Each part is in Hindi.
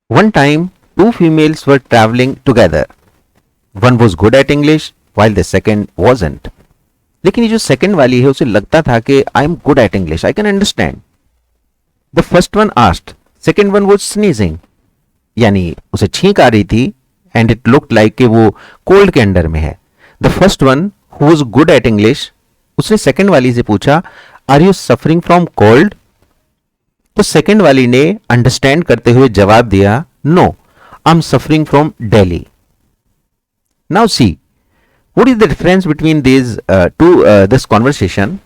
One time, two females were traveling together. One was good at English while the second wasn't. लेकिन ये जो सेकंड वाली है उसे लगता था कि I am good at English, I can understand. The first one asked, second one was sneezing, यानी उसे छींक आ रही थी एंड इट लुक्ड लाइक कि वो कोल्ड के अंडर में है. The first one who was good at English, उसने सेकंड वाली से पूछा, are you suffering from cold? तो सेकंड वाली ने अंडरस्टैंड करते हुए जवाब दिया, no, I am suffering from Delhi. Now see what is the difference between this conversation.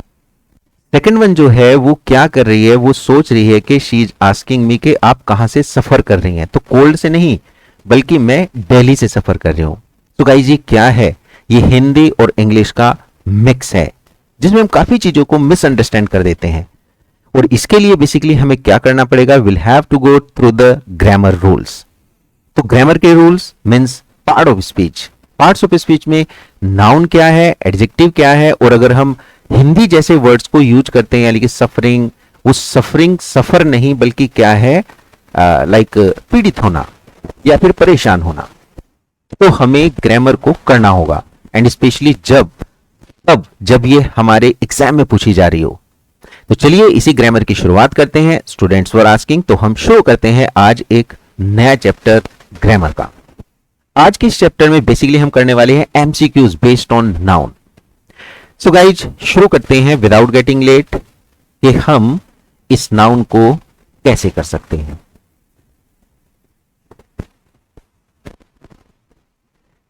Second one जो है वो क्या कर रही है, वो सोच रही है कि शी इज आस्किंग मी कि आप कहां से सफर कर रही हैं, तो कोल्ड से नहीं बल्कि मैं दिल्ली से सफर कर रही हूं. तो गाइस ये क्या है, ये हिंदी और इंग्लिश का मिक्स है जिसमें हम काफी चीजों को मिसअंडरस्टैंड कर देते हैं. और इसके लिए बेसिकली हमें क्या करना पड़ेगा, will have to go through the grammar rules. तो ग्रामर के rules means part of speech. Parts of speech में नाउन क्या है, एडजेक्टिव क्या है, और अगर हम हिंदी जैसे वर्ड्स को यूज करते हैं यानी कि सफरिंग, उस सफरिंग सफर नहीं बल्कि क्या है, लाइक पीड़ित होना या फिर परेशान होना, तो हमें ग्रामर को करना होगा. एंड स्पेशली जब ये हमारे एग्जाम में पूछी जा रही हो. तो चलिए इसी ग्रामर की शुरुआत करते हैं. स्टूडेंट्स वर आस्किंग, तो हम शुरू करते हैं आज एक नया चैप्टर ग्रामर का. आज के इस चैप्टर में बेसिकली हम करने वाले हैं MCQs based on noun. So guys शुरू करते हैं विदाउट गेटिंग लेट कि हम इस नाउन को कैसे कर सकते हैं.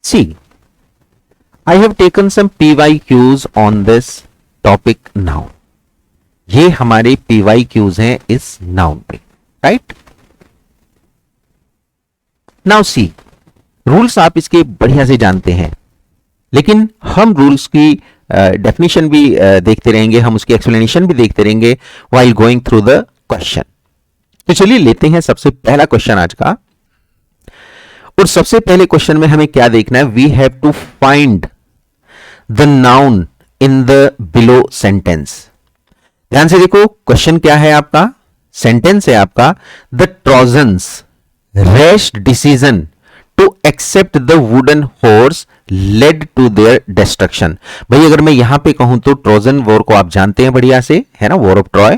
सी, I have taken some PYQs on this topic now. ये हमारे PYQs हैं इस नाउन पे, राइट? नाउ सी, रूल्स आप इसके बढ़िया से जानते हैं, लेकिन हम रूल्स की डेफिनेशन भी देखते रहेंगे, हम उसकी एक्सप्लेनेशन भी देखते रहेंगे while going through the question. तो चलिए लेते हैं सबसे पहला क्वेश्चन आज का. और सबसे पहले क्वेश्चन में हमें क्या देखना है, we have to find the noun in the below sentence. ध्यान से देखो, क्वेश्चन क्या है आपका, सेंटेंस है आपका, the Trojans rash decision to accept the wooden horse led to their destruction. भाई अगर मैं यहां पे कहूं तो ट्रोजन वॉर को आप जानते हैं बढ़िया से, है ना, वॉर ऑफ ट्रॉय.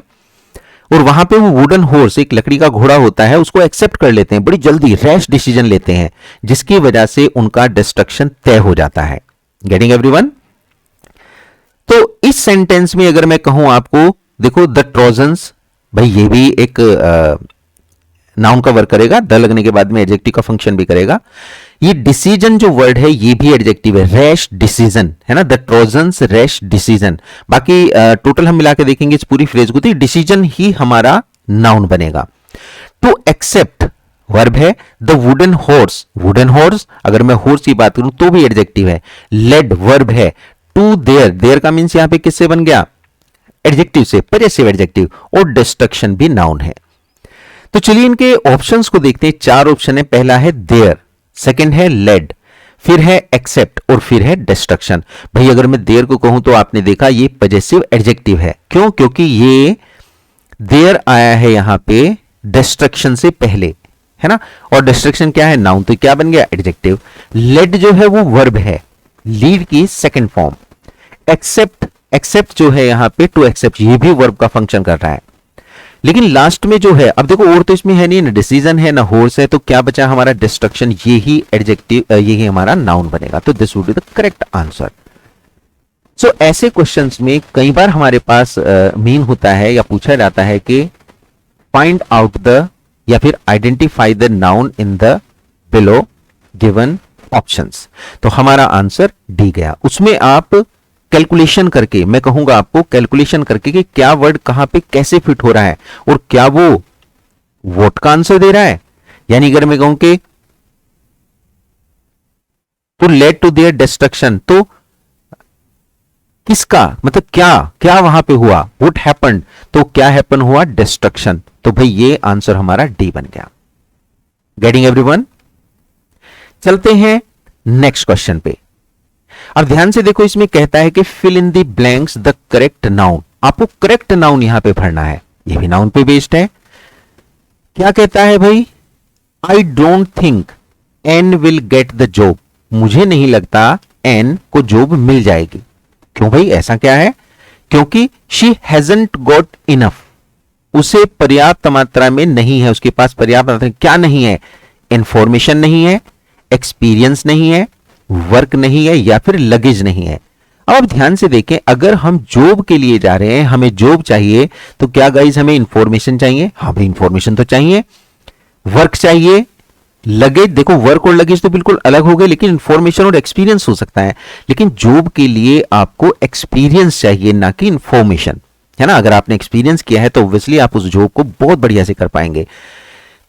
और वहां पे वो वुडन हॉर्स, एक लकड़ी का घोड़ा होता है, उसको एक्सेप्ट कर लेते हैं, बड़ी जल्दी रैश डिसीजन लेते हैं, जिसकी वजह से उनका डिस्ट्रक्शन तय हो जाता है. Getting everyone? तो इस सेंटेंस में अगर मैं कहूं आपको, देखो द ट्रोजन्स, भाई ये भी एक नाउन का वर्क करेगा, द लगने के बाद में एडजेक्टिव का फंक्शन भी करेगा. ये डिसीजन जो वर्ड है ये भी एडजेक्टिव है, रैश डिसीजन, है ना, द ट्रोजन्स रैश डिसीजन. बाकी टोटल हम मिला के देखेंगे इस पूरी फ्रेज को, तो डिसीजन ही हमारा नाउन बनेगा. टू एक्सेप्ट वर्ब है, the wooden horse, wooden horse अगर मैं हॉर्स की बात करूं तो भी एडजेक्टिव है. लेड वर्ब है, टू देयर, देयर का मीन्स यहां पे किससे बन गया, एडजेक्टिव से, पजेसिव एडजेक्टिव. और डिस्ट्रक्शन भी नाउन है. तो चलिए इनके ऑप्शंस को देखते हैं. 4 ऑप्शन है. पहला है देयर, सेकंड है लेड, फिर है एक्सेप्ट और फिर है डिस्ट्रक्शन. भाई अगर मैं देयर को कहूं तो आपने देखा ये पजेसिव एडजेक्टिव है. क्यों? क्योंकि ये देयर आया है यहां पे डिस्ट्रक्शन से पहले, है ना, और डिस्ट्रक्शन क्या है, नाउन, तो क्या बन गया, एडजेक्टिव. लेड जो है वो वर्ब है, लीड की सेकंड फॉर्म. एक्सेप्ट जो है यहां पे टू एक्सेप्ट, ये भी वर्ब का फंक्शन कर रहा है. लेकिन लास्ट में जो है, अब देखो और तो इसमें है नहीं, ना डिसीजन है ना हॉर्स है, तो क्या बचा हमारा, डिस्ट्रक्शन. ये ही एडजेक्टिव, ये ही हमारा नाउन बनेगा. तो this would be the correct answer. So ऐसे क्वेश्चंस में कई बार हमारे पास मीन होता है या पूछा जाता है कि फाइंड आउट द या फिर identify the noun in the below given options. तो हमारा आंसर डी गया. उसमें आप कैलकुलेशन करके, मैं कहूंगा आपको कैलकुलेशन करके कि क्या वर्ड कहां पे कैसे फिट हो रहा है और क्या वो वोट का आंसर दे रहा है. यानी अगर मैं कहूं कि to led to their destruction, तो किसका मतलब क्या क्या वहां पे हुआ, व्हाट हैपेंड, तो क्या हैपन हुआ, डिस्ट्रक्शन. तो भाई ये आंसर हमारा डी बन गया. Getting everyone? चलते हैं नेक्स्ट क्वेश्चन पे. अब ध्यान से देखो, इसमें कहता है कि fill in the blanks the correct noun. आपको करेक्ट नाउन यहां पे भरना है, ये भी नाउन पे बेस्ड है. क्या कहता है भाई, I don't think Ann will get the job, मुझे नहीं लगता एन को जॉब मिल जाएगी। क्यों भाई, ऐसा क्या है? क्योंकि शी हैजंट गॉट इनफ, उसे पर्याप्त मात्रा में नहीं है, उसके पास पर्याप्त मात्रा में क्या नहीं है? इंफॉर्मेशन नहीं है, एक्सपीरियंस नहीं है, वर्क नहीं है, या फिर लगेज नहीं है। अब आप ध्यान से देखें, अगर हम जॉब के लिए जा रहे हैं, हमें जॉब चाहिए, तो क्या गाइस हमें इंफॉर्मेशन चाहिए? हाँ भाई इंफॉर्मेशन तो चाहिए, वर्क चाहिए, लगेज, देखो वर्क और लगेज तो बिल्कुल अलग हो गए, लेकिन इंफॉर्मेशन और एक्सपीरियंस हो सकता है। लेकिन जॉब के लिए आपको एक्सपीरियंस चाहिए, ना कि इंफॉर्मेशन, है ना। अगर आपने एक्सपीरियंस किया है तो ऑब्वियसली आप उस जॉब को बहुत बढ़िया से कर पाएंगे।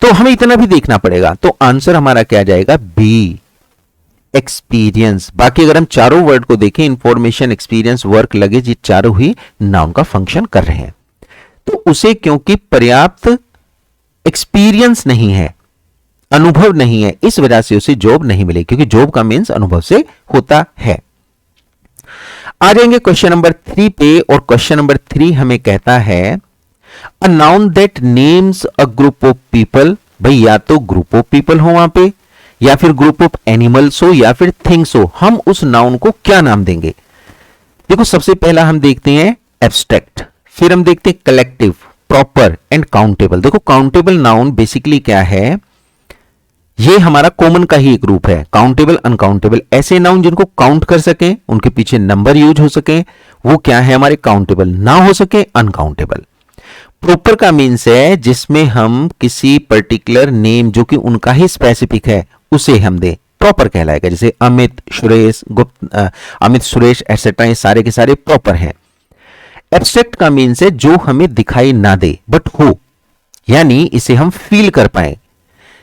तो हमें इतना भी देखना पड़ेगा। तो आंसर हमारा क्या जाएगा? B, experience. बाकी अगर हम चारों वर्ड को देखें, इंफॉर्मेशन, एक्सपीरियंस, वर्क, लगेज, ये चारों ही नाउन का फंक्शन कर रहे हैं। तो उसे क्योंकि पर्याप्त एक्सपीरियंस नहीं है, अनुभव नहीं है, इस वजह से उसे जॉब नहीं मिलेगी, क्योंकि जॉब का मीन्स अनुभव से होता है। आ जाएंगे क्वेश्चन नंबर 3 पे, और क्वेश्चन नंबर 3 हमें कहता है a noun that names a group of people. भाई या तो ग्रुप ऑफ पीपल हो वहां पे, या फिर ग्रुप ऑफ एनिमल्स हो, या फिर थिंग्स हो, हम उस नाउन को क्या नाम देंगे? देखो सबसे पहला हम देखते हैं एब्स्ट्रैक्ट, फिर हम देखते हैं कलेक्टिव, प्रॉपर एंड काउंटेबल। देखो काउंटेबल नाउन बेसिकली क्या है? ये हमारा कॉमन का ही एक रूप है। काउंटेबल, अनकाउंटेबल, ऐसे नाउन जिनको काउंट कर सके, उनके पीछे नंबर यूज हो सके, वो क्या है हमारे? काउंटेबल। ना हो सके अनकाउंटेबल। प्रॉपर का मीन्स है जिसमें हम किसी पर्टिकुलर नेम जो कि उनका ही स्पेसिफिक है उसे हम दे, प्रॉपर कहलाएगा। जैसे अमित, सुरेश, अमित, सुरेश एटसेट्रा, ये सारे के सारे प्रॉपर हैं। एब्स्ट्रैक्ट का मीन्स है जो हमें दिखाई ना दे बट हो, यानी इसे हम फील कर पाए।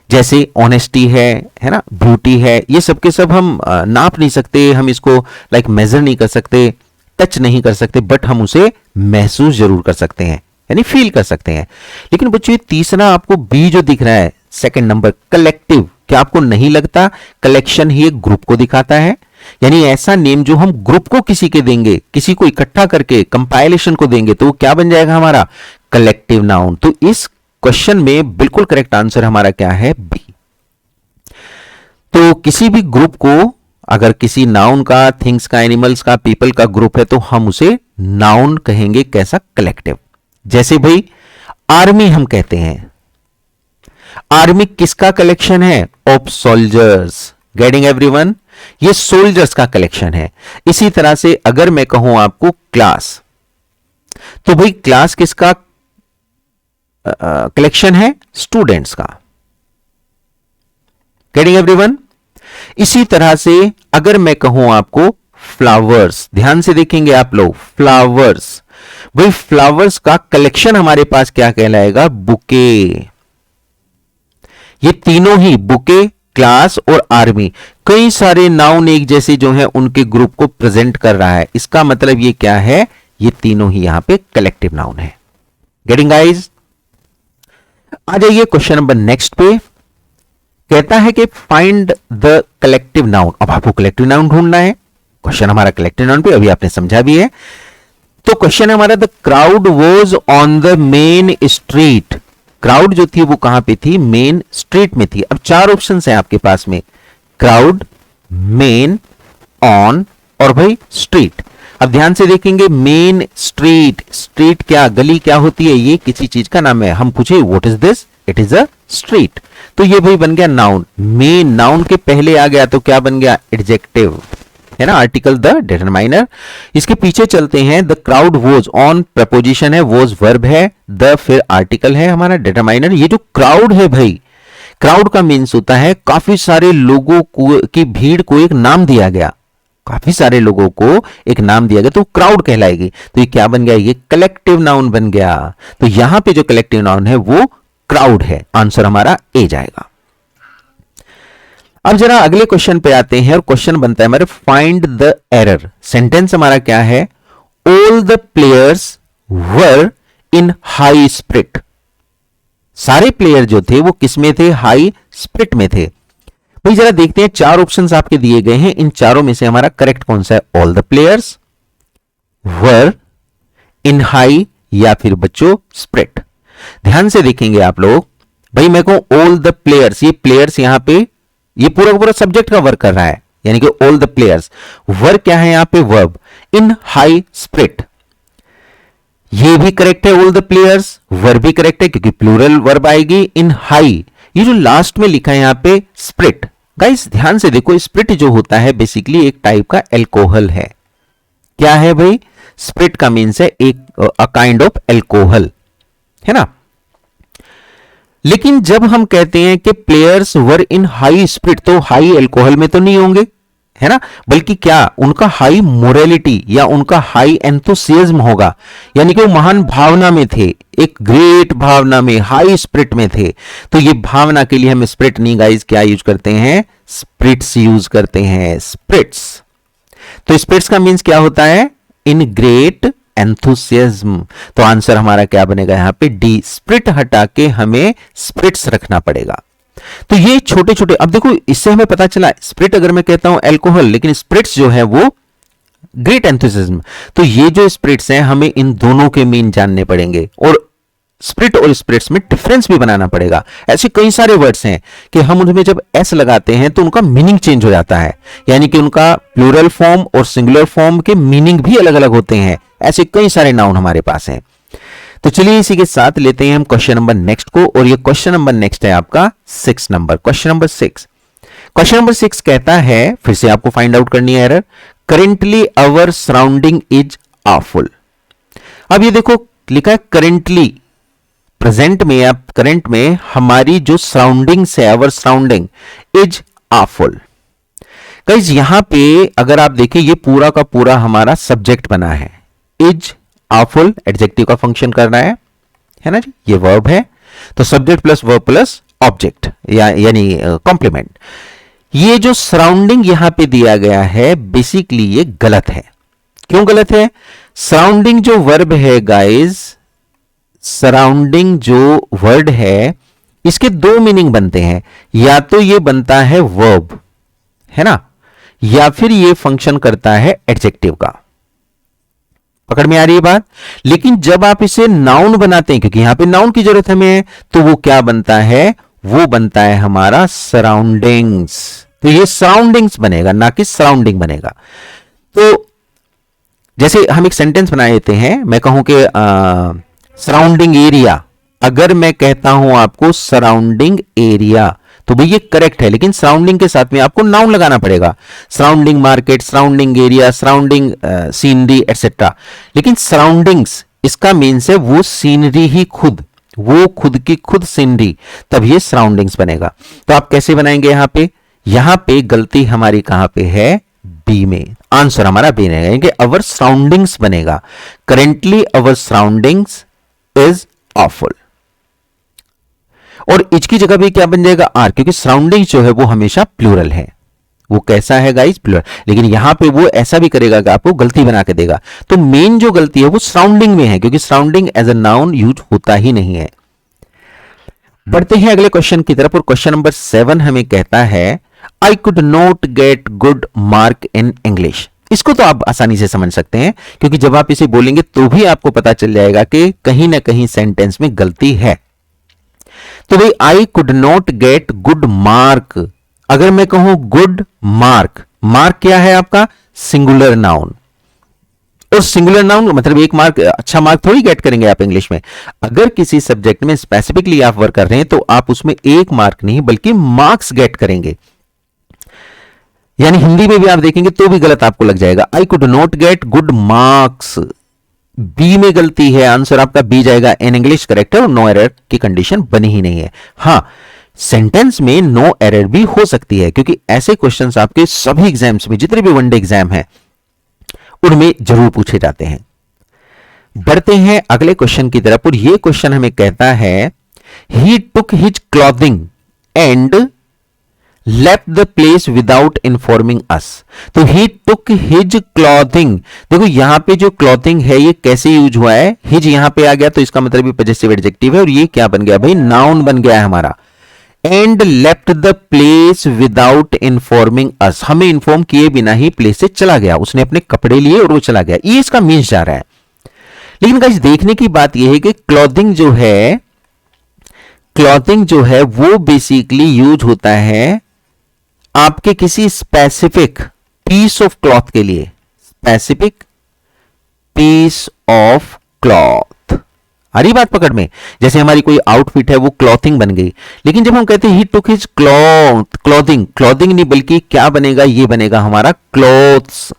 जैसे ऑनेस्टी है ना, ब्यूटी है, ये सब के सब हम नाप नहीं सकते, हम इसको लाइक मेजर नहीं कर सकते, टच नहीं कर सकते, बट हम उसे महसूस जरूर कर सकते हैं, यानी फील कर सकते हैं। लेकिन बच्चों ये तीसरा आपको बी जो दिख रहा है, सेकंड नंबर, कलेक्टिव, क्या आपको नहीं लगता कलेक्शन ही एक ग्रुप को दिखाता है? यानी ऐसा नेम जो हम ग्रुप को किसी के देंगे, किसी को इकट्ठा करके कंपाइलेशन को देंगे, तो वो क्या बन जाएगा हमारा? Collective noun. तो इस क्वेश्चन में बिल्कुल करेक्ट आंसर हमारा क्या है? बी। तो किसी भी ग्रुप को अगर किसी नाउन का, थिंग्स का, एनिमल्स का, पीपल का ग्रुप है तो हम उसे नाउन कहेंगे। कैसा? कलेक्टिव। जैसे भाई आर्मी हम कहते हैं, आर्मी किसका कलेक्शन है? Of soldiers. Getting everyone? ये सोल्जर्स का कलेक्शन है। इसी तरह से अगर मैं कहूं आपको क्लास, तो भाई क्लास किसका कलेक्शन है? स्टूडेंट्स का। Getting everyone? इसी तरह से अगर मैं कहूं आपको फ्लावर्स, ध्यान से देखेंगे आप लोग, फ्लावर्स, भाई फ्लावर्स का कलेक्शन हमारे पास क्या कहलाएगा? बुके। ये तीनों ही, बुके, क्लास और आर्मी, कई सारे नाउन एक जैसे जो है उनके ग्रुप को प्रेजेंट कर रहा है। इसका मतलब ये क्या है? ये तीनों ही यहां पे कलेक्टिव नाउन है। Getting guys? आ जाइए क्वेश्चन नंबर नेक्स्ट पे। कहता है कि फाइंड द कलेक्टिव नाउन। अब आपको कलेक्टिव नाउन ढूंढना है। क्वेश्चन हमारा कलेक्टिव नाउन पे, अभी आपने समझा भी है। तो क्वेश्चन हमारा, the crowd was on the main street. Crowd जो थी वो कहां पे थी? मेन स्ट्रीट में थी। अब चार ऑप्शन है आपके पास में, क्राउड, मेन, ऑन और भाई स्ट्रीट। अब ध्यान से देखेंगे, मेन स्ट्रीट, स्ट्रीट क्या, गली क्या होती है? ये किसी चीज का नाम है। हम पूछे what is this? It is a street. तो ये भाई बन गया नाउन। मेन नाउन के पहले आ गया तो क्या बन गया? एडजेक्टिव, है ना, आर्टिकल द डिटरमाइनर। इसके पीछे चलते हैं, the crowd was, on preposition है, वॉज वर्ब है, द फिर आर्टिकल है हमारा डिटरमाइनर। ये जो क्राउड है भाई, क्राउड का मीन्स होता है काफी सारे लोगों की भीड़ को एक नाम दिया गया, काफी सारे लोगों को एक नाम दिया गया तो क्राउड कहलाएगी। तो ये क्या बन गया? ये कलेक्टिव नाउन बन गया। तो यहां पे जो कलेक्टिव नाउन है वो क्राउड है। आंसर हमारा ए जाएगा। अब जरा अगले क्वेश्चन पे आते हैं, और क्वेश्चन बनता है हमारे फाइंड द एरर। सेंटेंस हमारा क्या है? All the players were in high spirit. सारे प्लेयर जो थे वो किस में थे? हाई स्पिरिट में थे। भाई जरा देखते हैं, चार ऑप्शंस आपके दिए गए हैं, इन चारों में से हमारा करेक्ट कौन सा है? All the players, were, in high, या फिर बच्चों स्पिरिट। ध्यान से देखेंगे आप लोग, भाई मैं कहूं ऑल द प्लेयर्स, ये प्लेयर्स यहां पे ये पूरा का पूरा सब्जेक्ट का वर्क कर रहा है, यानी कि ऑल द प्लेयर्स। वर्क क्या है यहां पे? वर्ब। इन हाई स्प्रिट, ये भी करेक्ट है, ऑल द प्लेयर्स। वर्ब भी करेक्ट है क्योंकि प्लूरल वर्ब आएगी। इन हाई, ये जो लास्ट में लिखा है यहां पे स्प्रिट, गाइस ध्यान से देखो, स्प्रिट जो होता है बेसिकली एक टाइप का एल्कोहल है। क्या है भाई? स्प्रिट का मीन्स है एक अ काइंड ऑफ एल्कोहल, है ना। लेकिन जब हम कहते हैं कि players were in high spirit, तो हाई एल्कोहल में तो नहीं होंगे, है ना, बल्कि क्या उनका हाई मोरालिटी या उनका हाई एंथुसियाज्म होगा, यानी कि वो महान भावना में थे, एक ग्रेट भावना में, हाई स्पिरिट में थे। तो ये भावना के लिए हम स्पिरिट नहीं गाइस क्या यूज करते हैं? स्पिरिट्स यूज करते हैं, स्पिरिट्स। तो स्पिरिट्स का मीन्स क्या होता है? In great enthusiasm. तो आंसर हमारा क्या बनेगा यहां पे? डी। स्पिरिट हटा के हमें स्पिरिट्स रखना पड़ेगा। तो ये छोटे छोटे, अब देखो इससे हमें पता चला स्पिरिट अगर मैं कहता हूं एल्कोहल, लेकिन स्पिरिट्स जो है वो ग्रेट एंथुसियाज्म। तो ये जो स्पिरिट्स हैं हमें इन दोनों के मीन जानने पड़ेंगे और स्पिरिट और स्पिरिट्स में डिफरेंस भी बनाना पड़ेगा। ऐसे कई सारे वर्ड्स हैं कि हम उनमें जब एस लगाते हैं तो उनका मीनिंग चेंज हो जाता है, यानी कि उनका प्लूरल फॉर्म और सिंगुलर फॉर्म के मीनिंग भी अलग अलग होते हैं। ऐसे कई सारे नाउन हमारे पास हैं। तो चलिए इसी के साथ लेते हैं हम क्वेश्चन नंबर नेक्स्ट को, और ये क्वेश्चन नंबर नेक्स्ट है आपका 6 number. Question number 6, question number 6 कहता है, फिर से आपको फाइंड आउट करनी है error. Currently our surrounding is awful। अब ये देखो लिखा है करेंटली, प्रेजेंट में या करंट में हमारी जो सराउंडिंग्स है, our surrounding is awful। Guys यहां पे अगर आप देखें ये पूरा का पूरा हमारा सब्जेक्ट बना है। इज awful एडजेक्टिव का फंक्शन करना है ना जी, ये वर्ब है, तो subject plus verb plus object यानी कॉम्प्लीमेंट। ये जो सराउंडिंग यहां पे दिया गया है बेसिकली ये गलत है। क्यों गलत है? सराउंडिंग जो वर्ब है गाइस, सराउंडिंग जो वर्ड है इसके दो मीनिंग बनते हैं, या तो ये बनता है वर्ब, है ना, या फिर ये फंक्शन करता है एडजेक्टिव का। पकड़ में आ रही है बात? लेकिन जब आप इसे नाउन बनाते हैं, क्योंकि यहां पे नाउन की जरूरत हमें है, तो वो क्या बनता है? वो बनता है हमारा सराउंडिंग्स। तो ये सराउंडिंग्स बनेगा, ना कि सराउंडिंग बनेगा। तो जैसे हम एक सेंटेंस बना लेते हैं, मैं कहूं कि सराउंडिंग एरिया, अगर मैं कहता हूं आपको सराउंडिंग एरिया तो भाई ये करेक्ट है, लेकिन सराउंडिंग के साथ में आपको नाउन लगाना पड़ेगा। Surrounding market, surrounding area, surrounding scenery etcetera. लेकिन सराउंडिंग्स इसका मीन्स है वो सीनरी ही खुद, वो खुद की खुद सीनरी, तब ये सराउंडिंग्स बनेगा। तो आप कैसे बनाएंगे? यहां पे गलती हमारी कहां पे है? बी में। आंसर हमारा बी रहेगा, यानी कि अवर सराउंडिंग्स बनेगा। Currently our surroundings is awful। और इच की जगह भी क्या बन जाएगा? आर, क्योंकि सराउंडिंग जो है वो हमेशा प्लूरल है। वो कैसा है गाइस? प्लूरल। लेकिन यहां पे वो ऐसा भी करेगा कि आपको गलती बना के देगा। तो मेन जो गलती है वो सराउंडिंग में है, क्योंकि surrounding as a noun use होता ही नहीं है। बढ़ते हैं अगले क्वेश्चन की तरफ, और क्वेश्चन नंबर 7 हमें कहता है आई could not get good mark in English. इसको तो आप आसानी से समझ सकते हैं, क्योंकि जब आप इसे बोलेंगे तो भी आपको पता चल जाएगा कि कहीं ना कहीं सेंटेंस में गलती है। तो भाई आई could not get good mark, अगर मैं कहूं गुड मार्क, मार्क क्या है आपका? Singular noun. और सिंगुलर नाउन मतलब एक मार्क, अच्छा मार्क थोड़ी गेट करेंगे आप इंग्लिश में। अगर किसी सब्जेक्ट में स्पेसिफिकली आप वर्क कर रहे हैं तो आप उसमें एक मार्क नहीं बल्कि मार्क्स गेट करेंगे। यानी हिंदी में भी आप देखेंगे तो भी गलत आपको लग जाएगा। I could not get good marks, B में गलती है, आंसर आपका बी जाएगा। इन इंग्लिश करेक्ट है और नो एरर की कंडीशन बनी ही नहीं है। हां, सेंटेंस में नो एरर भी हो सकती है, क्योंकि ऐसे क्वेश्चंस आपके सभी एग्जाम्स में, जितने भी वनडे एग्जाम हैं उनमें जरूर पूछे जाते हैं। बढ़ते हैं अगले क्वेश्चन की तरफ, और यह क्वेश्चन हमें कहता है he took his clothing and left the place without informing us। तो he took his clothing, देखो यहां पे जो clothing है ये कैसे यूज हुआ है? his यहां पे आ गया तो इसका मतलब ये पजेसिव एडजेक्टिव है, और ये क्या बन गया भाई? नाउन बन गया है हमारा। and left the place without informing us, हमें इन्फॉर्म किए बिना ही प्लेस से चला गया, उसने अपने कपड़े लिए और वो चला गया, ये इसका मीन्स जा रहा है। लेकिन गाइस देखने की बात यह है कि क्लॉथिंग जो है, क्लॉथिंग जो है वो बेसिकली यूज होता है आपके किसी स्पेसिफिक पीस ऑफ क्लॉथ के लिए, स्पेसिफिक पीस ऑफ क्लॉथ। आ रही बात पकड़ में? जैसे हमारी कोई आउटफिट है वो क्लॉथिंग बन गई, लेकिन जब हम कहते हैं ही टुक हिज क्लॉथिंग, क्लॉथिंग नहीं बल्कि क्या बनेगा, ये बनेगा हमारा क्लॉथ्स।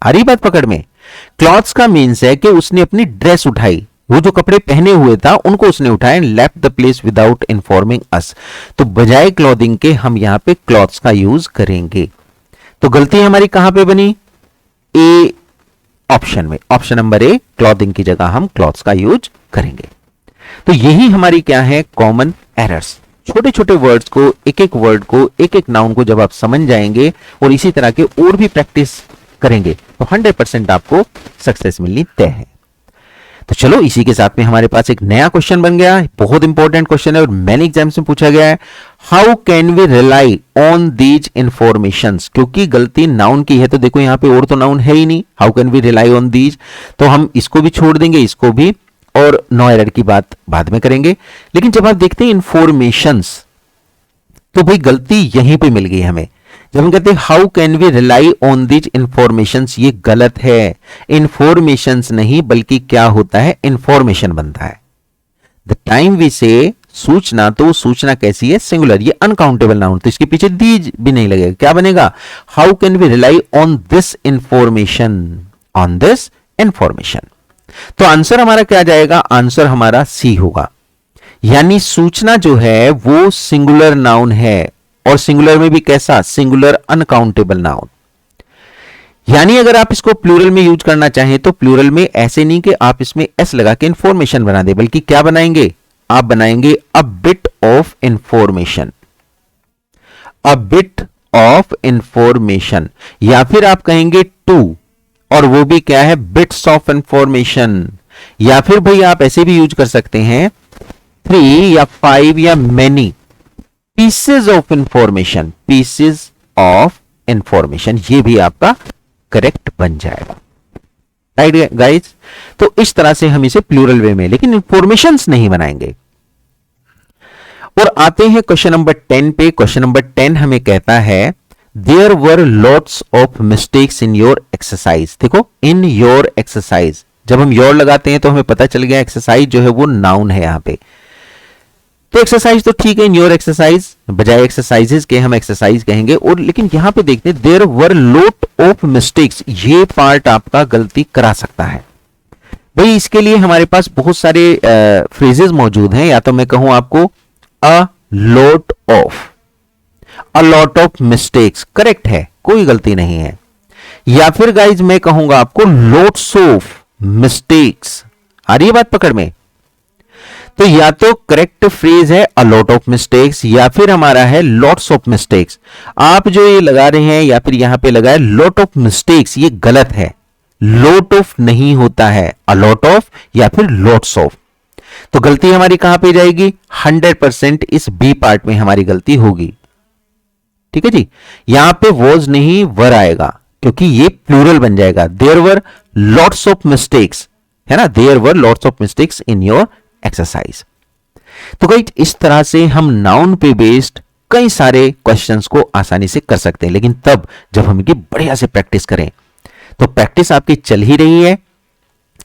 आ रही बात पकड़ में? क्लॉथ्स का मीन्स है कि उसने अपनी ड्रेस उठाई, वो जो कपड़े पहने हुए था उनको उसने उठाया, left the place without informing us. तो बजाय क्लॉथिंग के हम यहां पे क्लॉथ्स का यूज करेंगे। तो गलती हमारी कहां पे बनी? ए ऑप्शन में, ऑप्शन नंबर ए, क्लॉथिंग की जगह हम क्लॉथ्स का यूज करेंगे। तो यही हमारी क्या है? Common errors. छोटे छोटे वर्ड्स को, एक एक वर्ड को, एक एक नाउन को जब आप समझ जाएंगे और इसी तरह के और भी प्रैक्टिस करेंगे तो 100% आपको सक्सेस मिलनी तय है। तो चलो इसी के साथ में हमारे पास एक नया क्वेश्चन बन गया, बहुत इंपॉर्टेंट क्वेश्चन है और मैंने एग्जाम्स में पूछा गया है। How can we rely on these informations? क्योंकि गलती नाउन की है तो देखो यहां पे और तो नाउन है ही नहीं, how can we rely on these, तो हम इसको भी छोड़ देंगे, इसको भी, और नो एरर की बात बाद में करेंगे। लेकिन जब आप देखते हैं इंफॉर्मेशंस तो भाई गलती यहीं पे मिल गई हमें। जब हम कहते हैं how can we rely on this informations, ये गलत है। इंफॉर्मेशंस नहीं बल्कि क्या होता है? इंफॉर्मेशन बनता है। द टाइम वी से सूचना, तो सूचना कैसी है? सिंगुलर, ये अनकाउंटेबल नाउन, तो इसके पीछे दीज भी नहीं लगेगा। क्या बनेगा? How can we rely on this information, on this information. तो आंसर हमारा क्या जाएगा? आंसर हमारा सी होगा। यानी सूचना जो है वो सिंगुलर नाउन है, और सिंगुलर में भी कैसा? Singular uncountable noun. यानी अगर आप इसको प्लूरल में यूज करना चाहें तो प्लूरल में ऐसे नहीं कि आप इसमें एस लगा के इंफॉर्मेशन बना दे, बल्कि क्या बनाएंगे? आप बनाएंगे a bit of information, a bit of information, या फिर आप कहेंगे टू, और वो भी क्या है? Bits of information. या फिर भाई आप ऐसे भी यूज कर सकते हैं 3 या 5 या many pieces of information, pieces of information, ये भी आपका करेक्ट बन जाएगा। Right guys? तो इस तरह से हम इसे प्लूरल वे में, लेकिन इंफॉर्मेशंस नहीं बनाएंगे। और आते हैं क्वेश्चन नंबर 10 पे। क्वेश्चन नंबर 10 हमें कहता है there were lots of mistakes in your exercise. देखो, इन योर एक्सरसाइज, जब हम योर लगाते हैं तो हमें पता चल गया एक्सरसाइज जो है वो नाउन है यहां पे। तो एक्सरसाइज तो ठीक है, इन योर एक्सरसाइज, बजाय एक्सरसाइजेस के हम एक्सरसाइज कहेंगे। और लेकिन यहां पे देखते हैं there were lot of mistakes, ये पार्ट आपका गलती करा सकता है। भाई इसके लिए हमारे पास बहुत सारे फ्रेजेस मौजूद हैं। या तो मैं कहूं आपको a lot of mistakes, correct है, कोई गलती नहीं है। या फिर गाइज मैं कहूंगा आपको लॉट्स ऑफ मिस्टेक्स। आ रही है बात पकड़ में? तो या तो करेक्ट फ्रेज है अ लॉट ऑफ मिस्टेक्स, या फिर हमारा है लॉट्स ऑफ मिस्टेक्स। आप जो ये लगा रहे हैं या फिर यहां पे लगा है लॉट ऑफ मिस्टेक्स, ये गलत है। लॉट ऑफ नहीं होता है, अ लॉट ऑफ या फिर लॉट्स ऑफ। तो गलती हमारी कहां पे जाएगी? 100% इस बी पार्ट में हमारी गलती होगी। ठीक है जी? यहां पे वॉज नहीं वर आएगा, क्योंकि ये प्लूरल बन जाएगा। There were lots of mistakes, है ना? There were lots of mistakes in your exercise. तो गाइस इस तरह से हम नाउन पे बेस्ड कई सारे क्वेश्चंस को आसानी से कर सकते हैं, लेकिन तब जब हम इनकी बढ़िया से प्रैक्टिस करें। तो प्रैक्टिस आपकी चल ही रही है।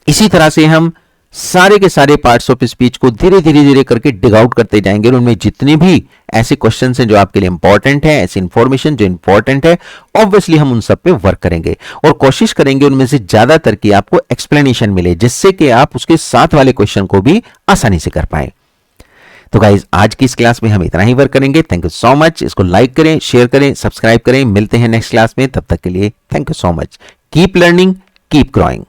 इसी तरह से हम सारे के सारे पार्ट्स ऑफ स्पीच को धीरे धीरे करके डिग आउट करते जाएंगे, और उनमें जितने भी ऐसे क्वेश्चंस हैं जो आपके लिए इंपॉर्टेंट है, ऐसी इंफॉर्मेशन जो इंपॉर्टेंट है, ऑब्वियसली हम उन सब पे वर्क करेंगे और कोशिश करेंगे उनमें से ज्यादातर की आपको एक्सप्लेनेशन मिले, जिससे कि आप उसके साथ वाले क्वेश्चन को भी आसानी से कर पाए। तो गाइज आज की इस क्लास में हम इतना ही वर्क करेंगे। Thank you so much. इसको लाइक करें, शेयर करें, सब्सक्राइब करें। मिलते हैं नेक्स्ट क्लास में, तब तक के लिए thank you so much. Keep learning, keep growing.